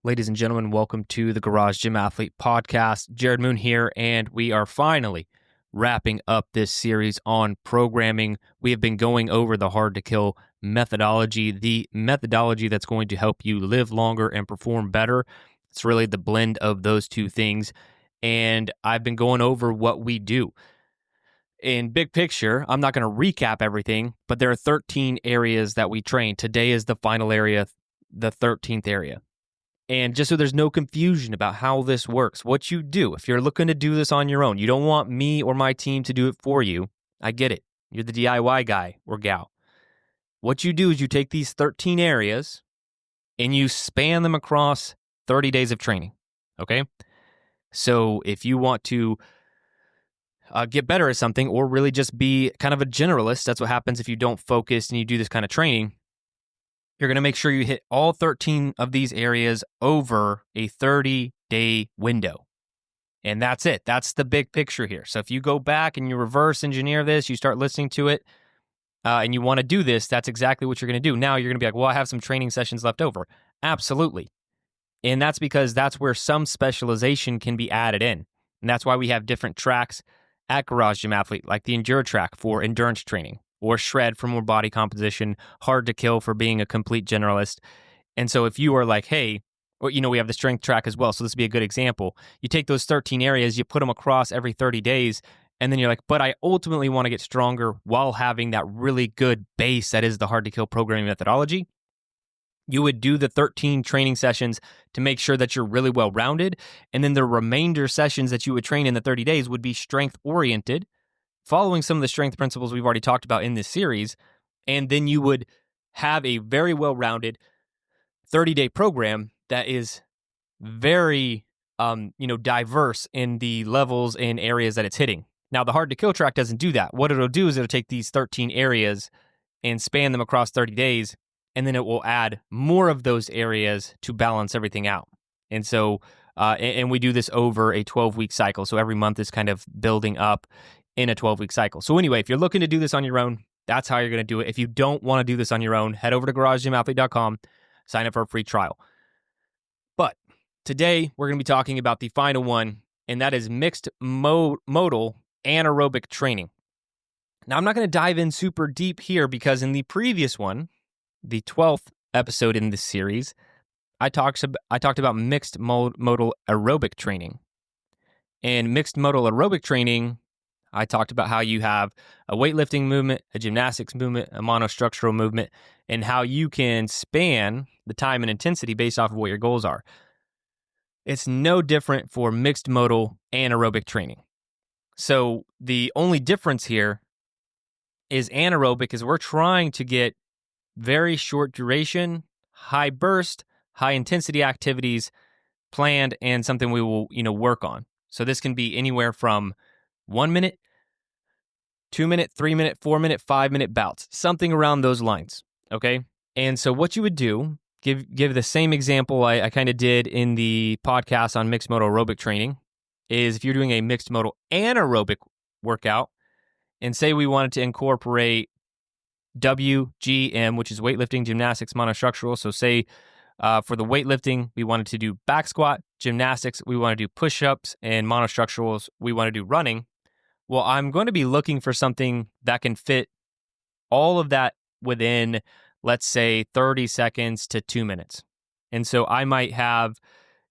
Ladies and gentlemen, welcome to the Garage Gym Athlete Podcast. Jerred Moon here, and we are finally wrapping up this series on programming. We have been going over the hard to kill methodology, the methodology that's going to help you live longer and perform better. It's really the blend of those two things. And I've been going over what we do. In big picture, I'm not going to recap everything, but there are 13 areas that we train. Today is the final area, the 13th area. And just so there's no confusion about how this works, what you do, if you're looking to do this on your own, you don't want me or my team to do it for you. I get it. You're the DIY guy or gal. What you do is you take these 13 areas and you span them across 30 days of training, okay? So if you want to get better at something or really just be kind of a generalist, that's what happens if you don't focus and you do this kind of training. You're going to make sure you hit all 13 of these areas over a 30-day window. And that's it. That's the big picture here. So if you go back and you reverse engineer this, you start listening to it, and you want to do this, that's exactly what you're going to do. Now you're going to be like, well, I have some training sessions left over. Absolutely. And that's because that's where some specialization can be added in. And that's why we have different tracks at Garage Gym Athlete, like the Endure track for endurance training, or Shred for more body composition, Hard to Kill for being a complete generalist. And so if you are like, hey, or, we have the strength track as well, so this would be a good example. You take those 13 areas, you put them across every 30 days, and then you're like, but I ultimately want to get stronger while having that really good base that is the Hard to Kill programming methodology. You would do the 13 training sessions to make sure that you're really well-rounded, and then the remainder sessions that you would train in the 30 days would be strength-oriented, following some of the strength principles we've already talked about in this series, and then you would have a very well-rounded 30-day program that is very, diverse in the levels and areas that it's hitting. Now, the Hard to Kill track doesn't do that. What it'll do is it'll take these 13 areas and span them across 30 days, and then it will add more of those areas to balance everything out. And so, and we do this over a 12-week cycle. So every month is kind of building up in a 12-week cycle. So anyway, if you're looking to do this on your own, that's how you're going to do it. If you don't want to do this on your own, head over to garagegymathlete.com, sign up for a free trial. But today, we're going to be talking about the final one, and that is mixed modal anaerobic training. Now, I'm not going to dive in super deep here because in the previous one, the 12th episode in this series, I talked about mixed modal aerobic training. And mixed modal aerobic training, I talked about how you have a weightlifting movement, a gymnastics movement, a monostructural movement, and how you can span the time and intensity based off of what your goals are. It's no different for mixed modal anaerobic training. So the only difference here is anaerobic is we're trying to get very short duration, high burst, high intensity activities planned and something we will, work on. So this can be anywhere from 1 minute, 2 minute, 3 minute, 4 minute, 5 minute bouts, something around those lines. Okay. And so what you would do, give the same example I kind of did in the podcast on mixed modal aerobic training, is if you're doing a mixed modal anaerobic workout, and say we wanted to incorporate WGM, which is weightlifting, gymnastics, monostructural. So say for the weightlifting, we wanted to do back squat, gymnastics, we want to do push-ups, and monostructurals, we want to do running. Well, I'm going to be looking for something that can fit all of that within, let's say, 30 seconds to 2 minutes. And so I might have,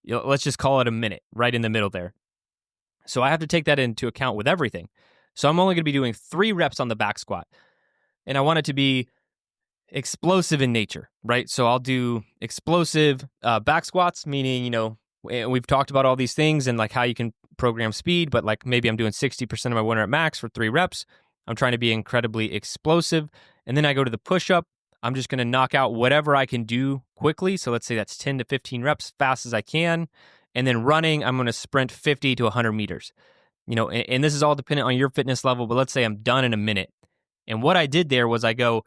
let's just call it a minute right in the middle there. So I have to take that into account with everything. So I'm only going to be doing 3 reps on the back squat. And I want it to be explosive in nature, right? So I'll do explosive back squats, meaning, we've talked about all these things and like how you can program speed, but like maybe I'm doing 60% of my 1 rep max for 3 reps. I'm trying to be incredibly explosive. And then I go to the push-up. I'm just going to knock out whatever I can do quickly. So let's say that's 10 to 15 reps fast as I can. And then running, I'm going to sprint 50 to 100 meters. And this is all dependent on your fitness level, but let's say I'm done in a minute. And what I did there was I go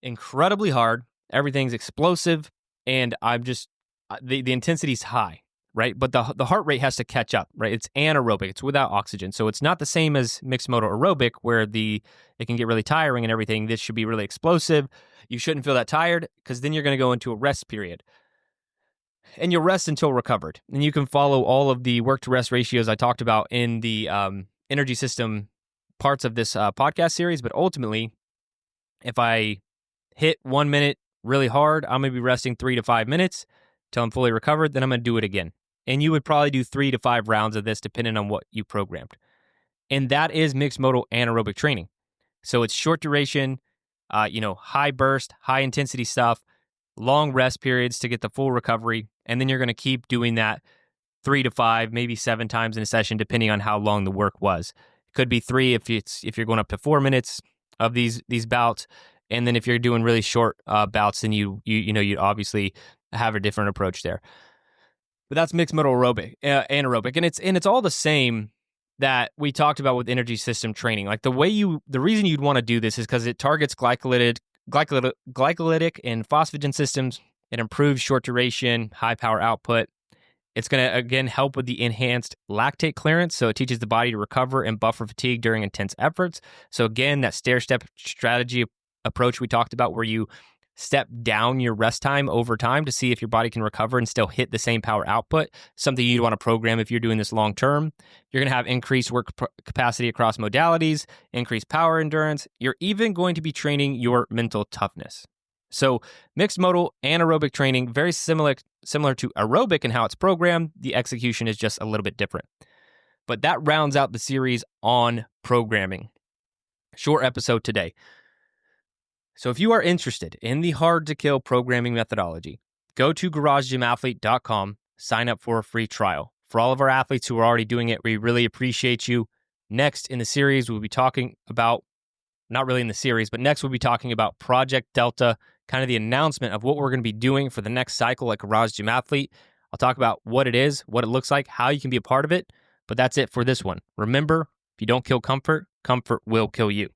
incredibly hard, everything's explosive, and I'm just, the intensity's high, right? But the heart rate has to catch up, right? It's anaerobic, it's without oxygen. So it's not the same as mixed modal aerobic where it can get really tiring and everything. This should be really explosive. You shouldn't feel that tired because then you're going to go into a rest period. and you'll rest until recovered. And you can follow all of the work to rest ratios I talked about in the energy system parts of this podcast series. But ultimately, if I hit 1 minute really hard, I'm going to be resting 3 to 5 minutes till I'm fully recovered. Then I'm going to do it again. And you would probably do 3 to 5 rounds of this depending on what you programmed. And that is mixed modal anaerobic training. So it's short duration, high burst, high intensity stuff, long rest periods to get the full recovery. And then you're going to keep doing that 3 to 5, maybe 7 times in a session, depending on how long the work was. It could be 3 if you're going up to 4 minutes of these bouts. And then if you're doing really short bouts, then you obviously have a different approach there. But that's mixed modal anaerobic, and it's all the same that we talked about with energy system training. Like the reason you'd want to do this is because it targets glycolytic and phosphagen systems. It improves short duration, high power output. It's going to, again, help with the enhanced lactate clearance. So it teaches the body to recover and buffer fatigue during intense efforts. So again, that stair-step strategy approach we talked about, where you step down your rest time over time to see if your body can recover and still hit the same power output, something you'd want to program if you're doing this long term. You're going to have increased work capacity across modalities, increased power endurance. You're even going to be training your mental toughness. So mixed modal anaerobic training, very similar to aerobic in how it's programmed. The execution is just a little bit different. But that rounds out the series on programming. Short episode today. So if you are interested in the hard to kill programming methodology, go to garagegymathlete.com, sign up for a free trial. For all of our athletes who are already doing it, we really appreciate you. Next in the series, we'll be talking about, not really in the series, but next we'll be talking about Project Delta, kind of the announcement of what we're going to be doing for the next cycle at Garage Gym Athlete. I'll talk about what it is, what it looks like, how you can be a part of it, but that's it for this one. Remember, if you don't kill comfort, comfort will kill you.